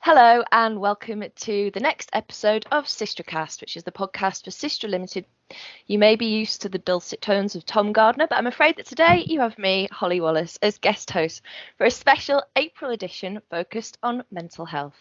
Hello and welcome to the next episode of SYSTRAcast, which is the podcast for SYSTRA Limited. You may be used to the dulcet tones of Tom Gardner, but I'm afraid that today you have me, Holly Wallace, as guest host for a special April edition focused on mental health.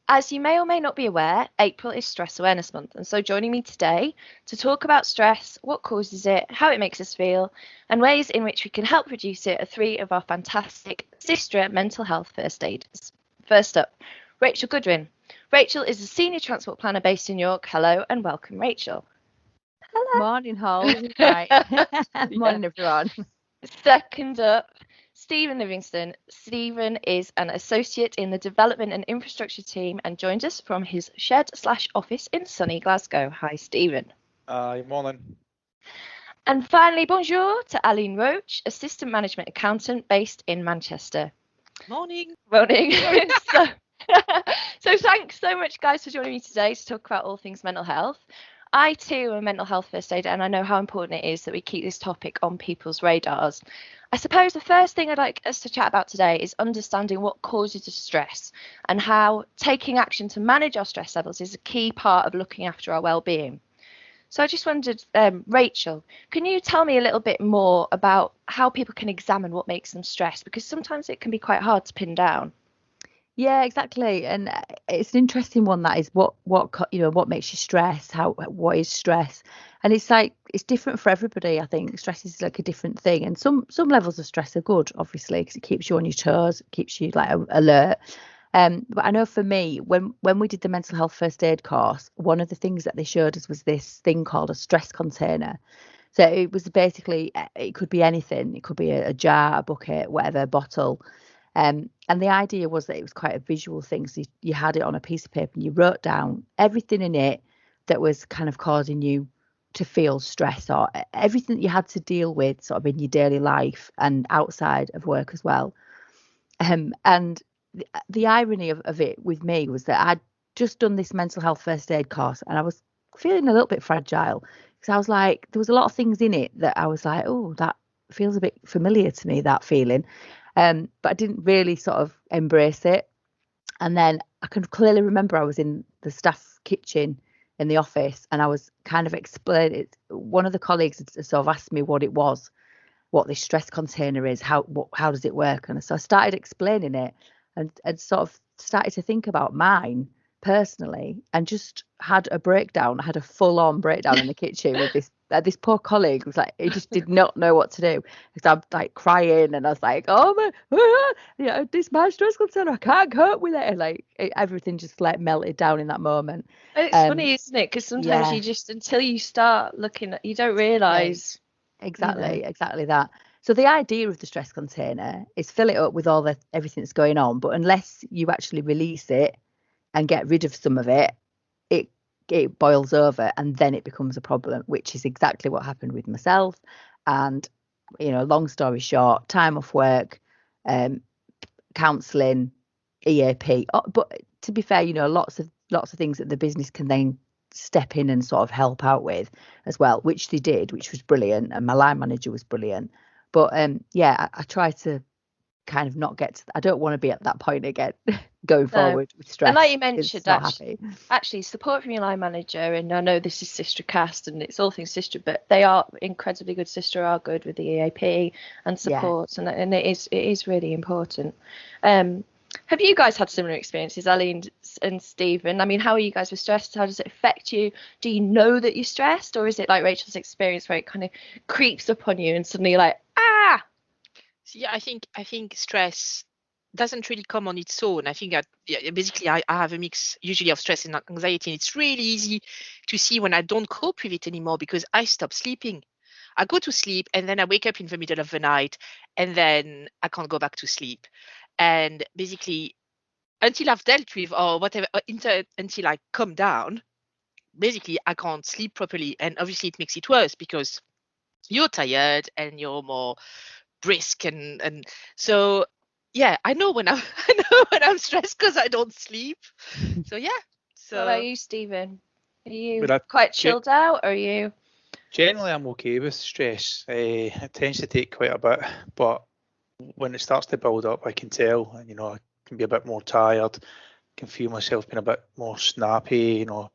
As you may or may not be aware, April is Stress Awareness Month, and so joining me today to talk about stress, what causes it, how it makes us feel, and ways in which we can help reduce it are three of our fantastic SYSTRA mental health first aiders. First up, Rachel Goodwin. Rachel is a senior transport planner based in York. Hello and welcome, Rachel. Hello. Morning, Holly. Right. Morning, everyone. Second up, Stephen Livingstone. Stephen is an associate in the development and infrastructure team and joins us from his shed/office in sunny Glasgow. Hi, Stephen. Good morning. And finally, bonjour to Aline Roach, assistant management accountant based in Manchester. Morning. So thanks so much, guys, for joining me today to talk about all things mental health. I too am a mental health first aider, and I know how important it is that we keep this topic on people's radars. I suppose the first thing I'd like us to chat about today is understanding what causes us stress and how taking action to manage our stress levels is a key part of looking after our well-being. So I just wondered, Rachel, can you tell me a little bit more about how people can examine what makes them stressed? Because sometimes it can be quite hard to pin down. Yeah, exactly. And it's an interesting one, that is what makes you stress, what is stress? And it's different for everybody. I think stress is like a different thing. And some levels of stress are good, obviously, because it keeps you on your toes, it keeps you like alert. But I know for me, when we did the mental health first aid course, one of the things that they showed us was this thing called a stress container. So it was basically, it could be anything. It could be a jar, a bucket, whatever, a bottle. And the idea was that it was quite a visual thing. So you had it on a piece of paper and you wrote down everything in it that was kind of causing you to feel stress, or everything that you had to deal with sort of in your daily life and outside of work as well. And the irony of it with me was that I'd just done this mental health first aid course and I was feeling a little bit fragile, because I was like, there was a lot of things in it that I was like, oh, that feels a bit familiar to me, that feeling. But I didn't really sort of embrace it. And then I can clearly remember I was in the staff kitchen in the office and I was kind of explaining it. One of the colleagues had sort of asked me what it was, what this stress container is, how does it work? And so I started explaining it and sort of started to think about mine personally, and just had a full-on breakdown in the kitchen with this poor colleague. Was like, he just did not know what to do, because I'm like crying and I was like, oh my, this my stress container, I can't cope with it, and like everything just like melted down in that moment. It's funny, isn't it? Because sometimes you just, until you start looking at, you don't realise. Exactly that. So the idea of the stress container is fill it up with everything that's going on, but unless you actually release it and get rid of some of it, it boils over and then it becomes a problem, which is exactly what happened with myself. And long story short, time off work, counselling, EAP. But to be fair, lots of things that the business can then step in and sort of help out with as well, which they did, which was brilliant, and my line manager was brilliant. But I try to kind of not get to, I don't want to be at that point again going forward with stress. And like you mentioned, actually support from your line manager, and I know this is SYSTRAcast and it's all things SYSTRA, but they are incredibly good. SYSTRA are good with the EAP and support, and it is really important. Have you guys had similar experiences, Aline and Stephen? I mean, how are you guys with stress? How does it affect you? Do you know that you're stressed, or is it like Rachel's experience where it kind of creeps up on you and suddenly you're like, ah? Yeah, I think stress doesn't really come on its own. I think that basically I have a mix usually of stress and anxiety, and it's really easy to see when I don't cope with it anymore because I stop sleeping. I go to sleep and then I wake up in the middle of the night and then I can't go back to sleep. And basically, until I've dealt with or whatever, until I calm down, basically I can't sleep properly. And obviously it makes it worse because you're tired and you're more brisk. And so, yeah, I know when I'm stressed because I don't sleep. So, yeah. So, what about you, Stephen? Are you quite chilled out, or are you? Generally, I'm okay with stress. It tends to take quite a bit, but when it starts to build up, I can tell, I can be a bit more tired, can feel myself being a bit more snappy, Yeah.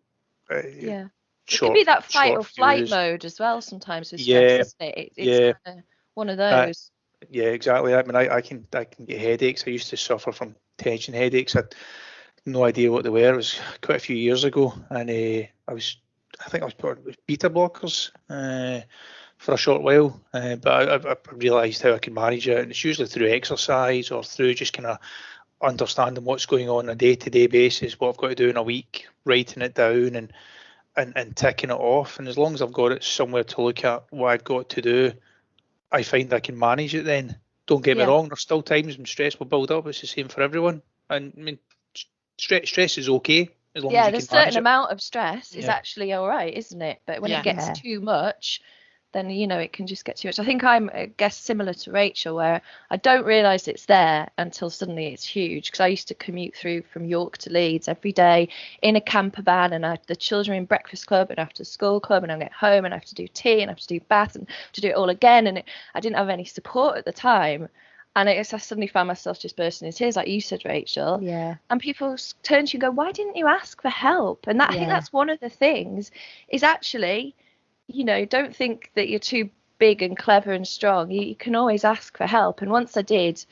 It short, can be that fight short or flight fuse. mode as well sometimes with Yeah, stress, isn't it? yeah. It's kind of one of those. Yeah, exactly. I mean, I can get headaches. I used to suffer from tension headaches. I had no idea what they were. It was quite a few years ago, and I think I was put on beta blockers for a short while. But I realised how I can manage it, and it's usually through exercise or through just kind of understanding what's going on a day-to-day basis, what I've got to do in a week, writing it down and ticking it off. And as long as I've got it somewhere to look at what I've got to do, I find I can manage it then. Don't get me wrong, there's still times when stress will build up. It's the same for everyone. And I mean, stress is okay as long as you there's can manage certain it. amount of stress is actually all right, isn't it? But when it gets too much, then it can just get too much. I think I'm, I guess, similar to Rachel, where I don't realise it's there until suddenly it's huge. Because I used to commute through from York to Leeds every day in a camper van, and I had the children in breakfast club and after school club, and I get home and I have to do tea and I have to do bath and to do it all again, and I didn't have any support at the time. And I suddenly found myself just bursting in tears, like you said, Rachel. Yeah. And people turn to you and go, "Why didn't you ask for help?" And I think that's one of the things is actually, don't think that you're too big and clever and strong. You can always ask for help. And once I did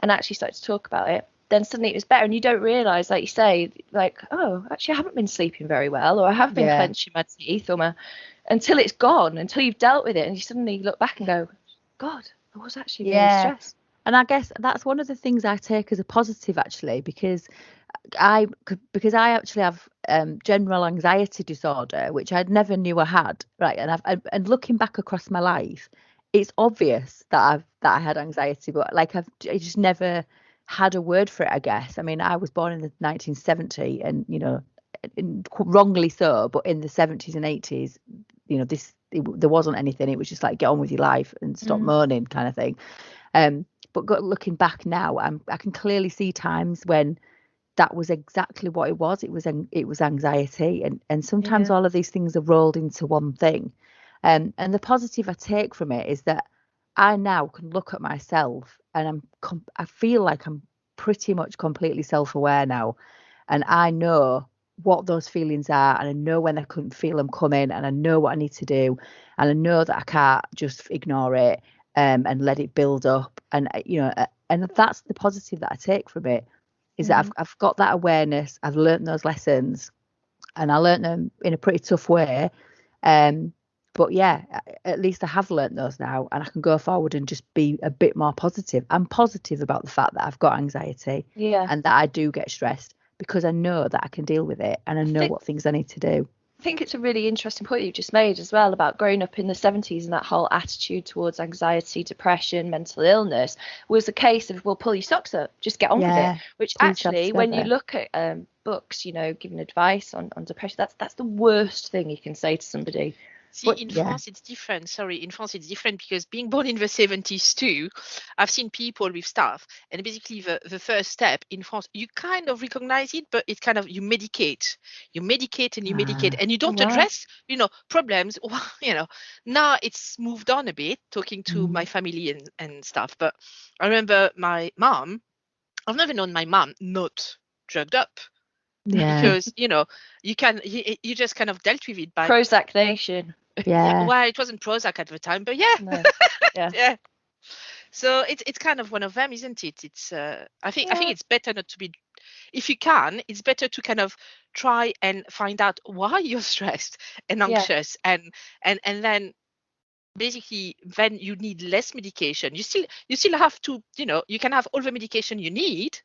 and actually started to talk about it, then suddenly it was better. And you don't realise, like you say, like, oh, actually I haven't been sleeping very well, or I have been clenching my teeth, until it's gone, until you've dealt with it. And you suddenly look back and go, God, I was actually really stressed. And I guess that's one of the things I take as a positive, actually, because I actually have general anxiety disorder, which I never knew I had, right? And looking back across my life, it's obvious that I had anxiety, but like I just never had a word for it, I guess. I mean, I was born in the 1970, and wrongly so, but in the 70s and 80s, there wasn't anything. It was just like, get on with your life and stop moaning, kind of thing. But looking back now, I can clearly see times when that was exactly what it was. It was anxiety, and sometimes all of these things are rolled into one thing. And the positive I take from it is that I now can look at myself, and I feel like I'm pretty much completely self-aware now, and I know what those feelings are, and I know when I couldn't feel them coming, and I know what I need to do, and I know that I can't just ignore it and let it build up. And and that's the positive that I take from it, is that I've got that awareness. I've learned those lessons, and I learned them in a pretty tough way. But yeah, at least I have learned those now, and I can go forward and just be a bit more positive. I'm positive about the fact that I've got anxiety, and that I do get stressed, because I know that I can deal with it, and I know what things I need to do. I think it's a really interesting point you've just made as well about growing up in the 70s, and that whole attitude towards anxiety, depression, mental illness was a case of, well, pull your socks up, just get on with it. Which actually, when you look at books, giving advice on depression, that's the worst thing you can say to somebody. See, in France, it's different. In France, it's different because being born in the 70s too, I've seen people with stuff. And basically the first step in France, you kind of recognize it, but it's kind of, you medicate and you don't address, problems. Now it's moved on a bit, talking to my family and stuff. But I remember my mom, I've never known my mom not drugged up. Because you just kind of dealt with it by Prozac Nation. Well, it wasn't Prozac at the time, but yeah. So it's kind of one of them, isn't it? It's I think it's better not to be, if you can, it's better to kind of try and find out why you're stressed and anxious, and then basically then you need less medication. You still have to, you can have all the medication you need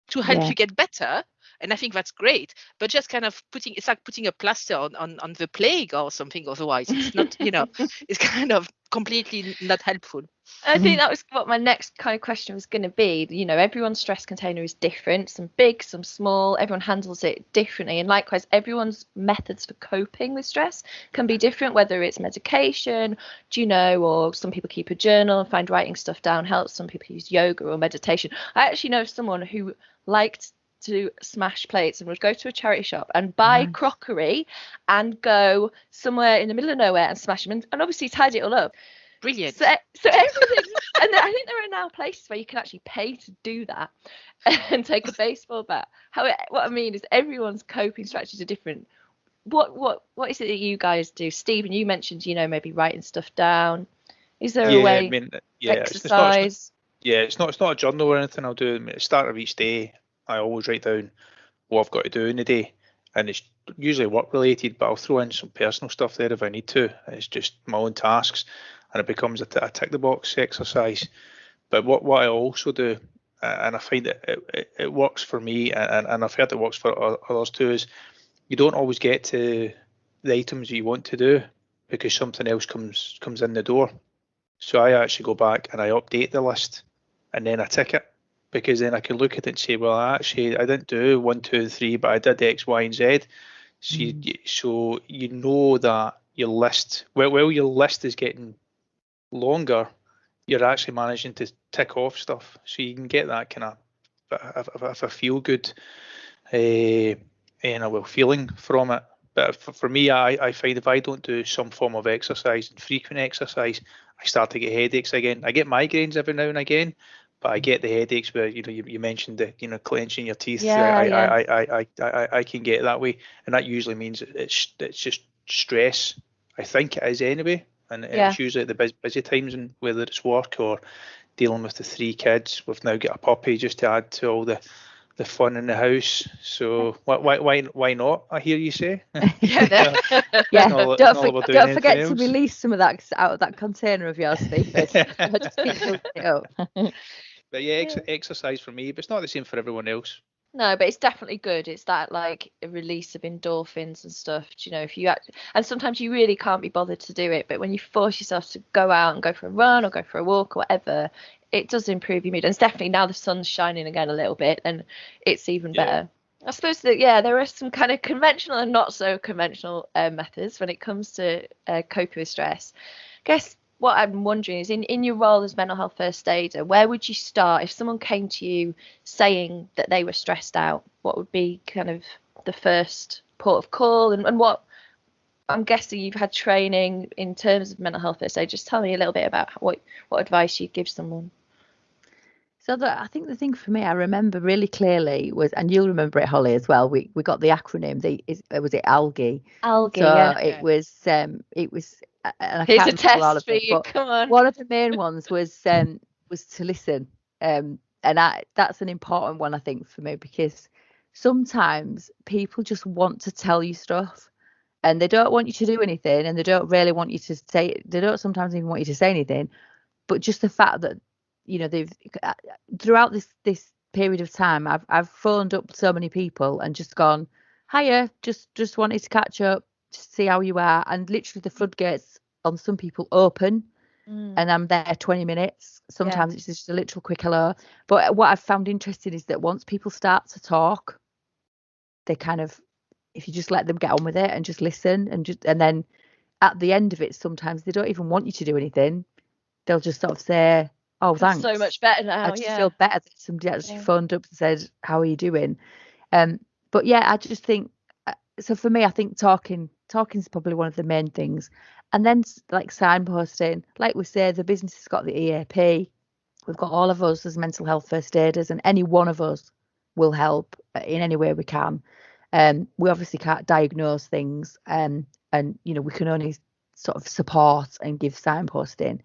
to help you get better. And I think that's great, but just kind of it's like putting a plaster on the plague or something. Otherwise, it's not, it's kind of completely not helpful. I think that was what my next kind of question was going to be. Everyone's stress container is different, some big, some small, everyone handles it differently. And likewise, everyone's methods for coping with stress can be different, whether it's medication, or some people keep a journal and find writing stuff down helps. Some people use yoga or meditation. I actually know someone who liked to smash plates and would go to a charity shop and buy crockery and go somewhere in the middle of nowhere and smash them and obviously tidy it all up. Brilliant. So And I think there are now places where you can actually pay to do that and take a baseball bat. What I mean is everyone's coping strategies are different. What is it that you guys do? Stephen, you mentioned, maybe writing stuff down. Is there a Yeah, I way? mean, yeah, Exercise. it's not a journal or anything I'll do. I mean, at the start of each day, I always write down what I've got to do in the day, and it's usually work related, but I'll throw in some personal stuff there if I need to. It's just my own tasks, and it becomes a tick the box exercise. But what I also do, and I find that it works for me, and I've heard it works for others too, is you don't always get to the items you want to do because something else comes in the door. So I actually go back and I update the list, and then I tick it, because then I can look at it and say, well, actually I didn't do 1, 2, 3, but I did X, Y, and Z. So you know that your list, while your list is getting longer, you're actually managing to tick off stuff. So you can get that kind of a feel good, feeling from it. But for me, I find if I don't do some form of exercise and frequent exercise, I start to get headaches again. I get migraines every now and again, but I get the headaches where you mentioned the clenching your teeth. I can get that way, and that usually means it's just stress. I think it is anyway, and it's usually at the busy times, and whether it's work or dealing with the 3 kids. We've now got a puppy just to add to all the fun in the house. So why not? I hear you say. Yeah. Don't forget to release some of that out of that container of yours, Stephen. Just keep building it up. But yeah, exercise for me, but it's not the same for everyone else. No, but it's definitely good. It's that like a release of endorphins and stuff. If you and sometimes you really can't be bothered to do it, but when you force yourself to go out and go for a run or go for a walk or whatever, it does improve your mood. And it's definitely, now the sun's shining again a little bit, and it's even better. I suppose that there are some kind of conventional and not so conventional methods when it comes to coping with stress. I guess what I'm wondering is, in your role as mental health first aider, where would you start if someone came to you saying that they were stressed out? What would be kind of the first port of call, and what, I'm guessing you've had training in terms of mental health first aid. Just tell me a little bit about what advice you'd give someone. So I think the thing for me, I remember really clearly was, and you'll remember it, Holly, as well. We got the acronym. Was it ALGAE? ALGAE. So yeah. It was. And I Here's can't a test all of for it, you. but Come on. One of the main ones was to listen. And that's an important one, I think, for me, because sometimes people just want to tell you stuff, and they don't want you to do anything, and they don't really want you to say. They don't sometimes even want you to say anything, but just the fact that they've throughout this period of time, I've phoned up so many people and just gone, hiya, just wanted to catch up, just see how you are, and literally the floodgates on some people open, and I'm there 20 minutes. Sometimes it's just a literal quick hello. But what I've found interesting is that once people start to talk, they kind of, if you just let them get on with it and just listen, and then at the end of it, sometimes they don't even want you to do anything. They'll just sort of say, oh, thanks. So much better now. I just feel better that somebody actually phoned up and said, how are you doing? But yeah, I just think, so for me, I think talking is probably one of the main things. And then like signposting, like we say, the business has got the EAP. We've got all of us as mental health first aiders, and any one of us will help in any way we can. We obviously can't diagnose things, and we can only sort of support and give signposting.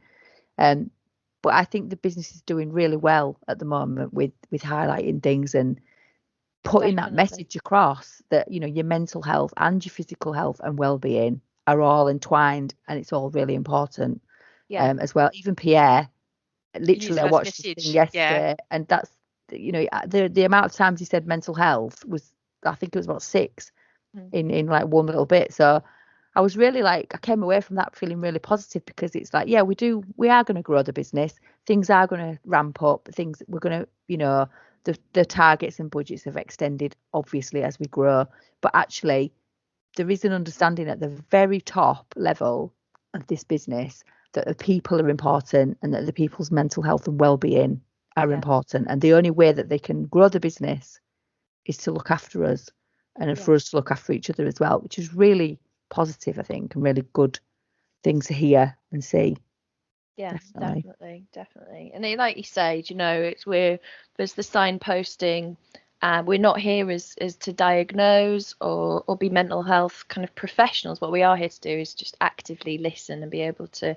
But I think the business is doing really well at the moment with highlighting things and putting that message across that, your mental health and your physical health and well-being are all entwined, and it's all really important as well. Even Pierre, literally, I watched this thing yesterday, and that's, the amount of times he said mental health was, I think it was about 6 in like one little bit. So I was really I came away from that feeling really positive, because it's like, we are going to grow the business. Things are going to ramp up. We're going to, the targets and budgets have extended, obviously, as we grow. But actually, there is an understanding at the very top level of this business that the people are important, and that the people's mental health and well-being are important. And the only way that they can grow the business is to look after us, and for us to look after each other as well, which is really positive, I think, and really good thing to hear and see. Yeah, Definitely. definitely. And like you say, there's the signposting. We're not here as to diagnose or be mental health kind of professionals. What we are here to do is just actively listen and be able to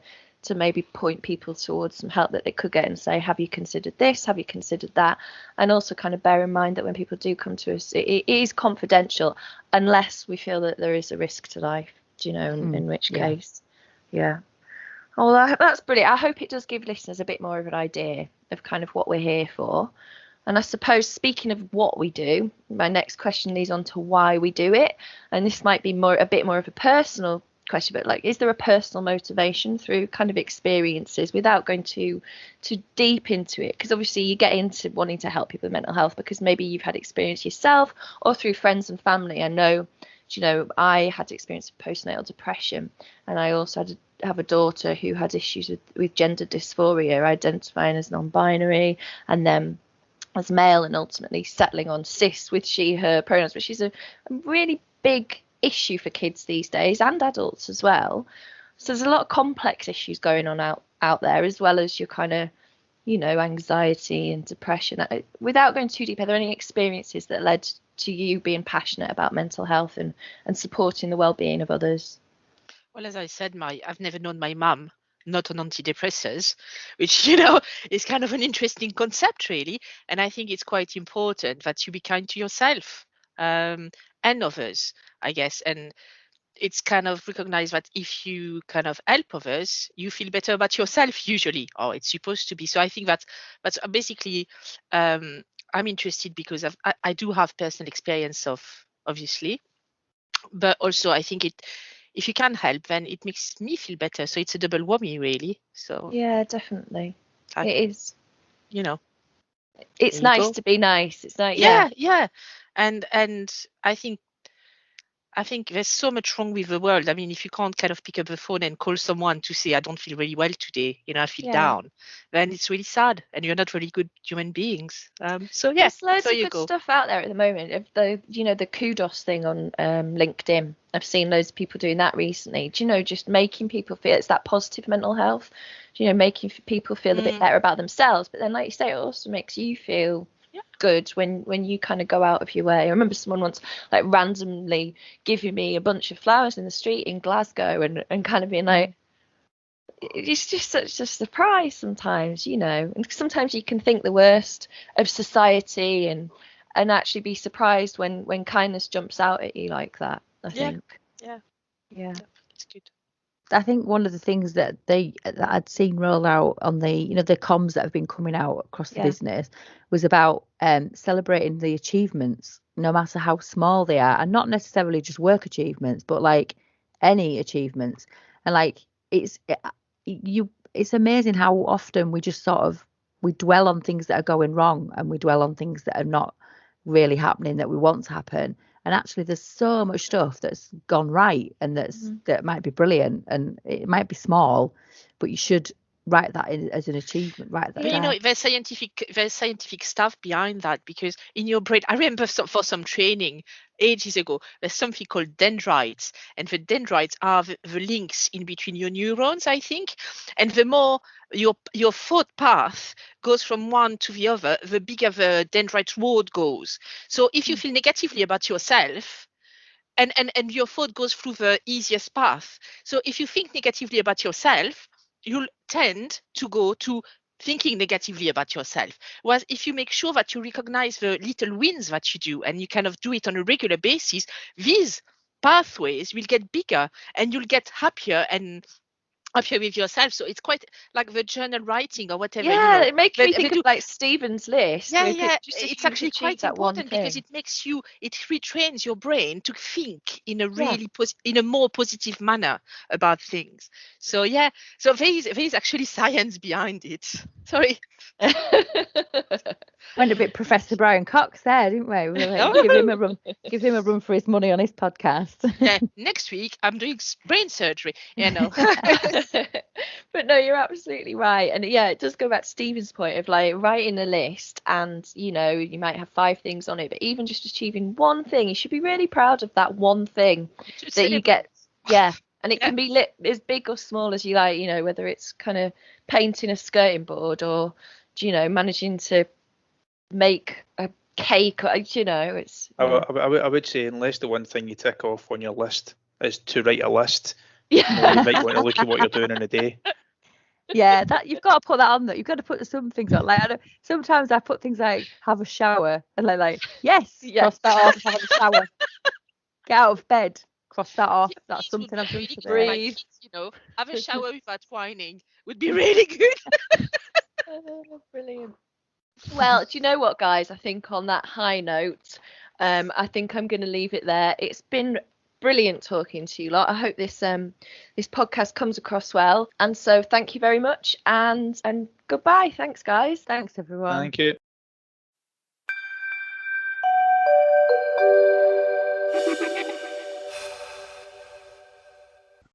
maybe point people towards some help that they could get and say, have you considered this? Have you considered that? And also kind of bear in mind that when people do come to us, it is confidential unless we feel that there is a risk to life, in which case, yeah. Oh, that's brilliant. I hope it does give listeners a bit more of an idea of kind of what we're here for. And I suppose, speaking of what we do, my next question leads on to why we do it. And this might be a bit more of a personal question, but like, is there a personal motivation through kind of experiences, without going too deep into it? Because obviously you get into wanting to help people with mental health because maybe you've had experience yourself or through friends and family. I know, I had experience of postnatal depression, and I also have a daughter who had issues with gender dysphoria, identifying as non-binary and then as male, and ultimately settling on cis with she her pronouns, which is a really big issue for kids these days and adults as well. So there's a lot of complex issues going on out there, as well as your kind of anxiety and depression. Without going too deep, are there any experiences that led to you being passionate about mental health and supporting the well-being of others? Well, as I said, I've never known my mum not on antidepressants, which is kind of an interesting concept, really. And I think it's quite important that you be kind to yourself and others, I guess. And it's kind of recognized that if you kind of help others, you feel better about yourself usually, or it's supposed to be. So I think that's basically I'm interested because I do have personal experience of, obviously, but also I think if you can help, then it makes me feel better. So it's a double whammy, really. So yeah, definitely. It is. It's nice to be nice. It's like yeah. And I think there's so much wrong with the world. I mean, if you can't kind of pick up the phone and call someone to say, I don't feel really well today, I feel down, then it's really sad and you're not really good human beings. So yeah, there's loads of good stuff out there at the moment. Of the kudos thing on LinkedIn. I've seen loads of people doing that recently. Just making people feel it's that positive mental health, making people feel a bit better about themselves. But then, like you say, it also makes you feel good when you kind of go out of your way. I remember someone once like randomly giving me a bunch of flowers in the street in Glasgow and kind of being like, it's just such a surprise sometimes, and sometimes you can think the worst of society and actually be surprised when kindness jumps out at you like that. I think it's good. I think one of the things that I'd seen roll out on the the comms that have been coming out across the business was about celebrating the achievements, no matter how small they are, and not necessarily just work achievements, but like any achievements. And like it's amazing how often we just sort of we dwell on things that are going wrong, and we dwell on things that are not really happening that we want to happen. And actually there's so much stuff that's gone right and that might be brilliant, and it might be small, but you should write that in as an achievement, right? But there's scientific stuff behind that, because in your brain, I remember for some training ages ago, there's something called dendrites, and the dendrites are the links in between your neurons, I think. And the more your thought path goes from one to the other, the bigger the dendrite road goes. So if you feel negatively about yourself, and your thought goes through the easiest path. So if you think negatively about yourself, you'll tend to go to thinking negatively about yourself. Whereas if you make sure that you recognize the little wins that you do and you kind of do it on a regular basis, these pathways will get bigger and you'll get happier with yourself. So it's quite like the journal writing or whatever. It makes me think of like Stephen's list. It's actually quite important because it retrains your brain to think in a really in a more positive manner about things. So so there is actually science behind it. Sorry. Went a bit Professor Brian Cox there, didn't we? We were like, give him a run for his money on his podcast. Next week I'm doing brain surgery, But no, you're absolutely right. And it does go back to Stephen's point of like writing a list, and you might have 5 things on it, but even just achieving one thing, you should be really proud of that one thing that you get. And it can be lit as big or small as you like, you know, whether it's kind of painting a skirting board or, you know, managing to make a cake, or, you know, it's. Yeah. I would say, unless the one thing you tick off on your list is to write a list, Yeah. you might want to look at what you're doing in a day. Yeah, that you've got to put that on. That you've got to put some things on. Like, I know, sometimes I put things like have a shower and like yes, cross that off. Have a shower. Get out of bed. Cross that off. That's something I've done today. Breathe. You know, have a shower without whining would be really good. Brilliant. Well, do you know what, guys? I think on that high note, I think I'm going to leave it there. It's been brilliant talking to you lot. I hope this this podcast comes across well. And so thank you very much, and goodbye. Thanks, guys. Thanks, everyone. Thank you.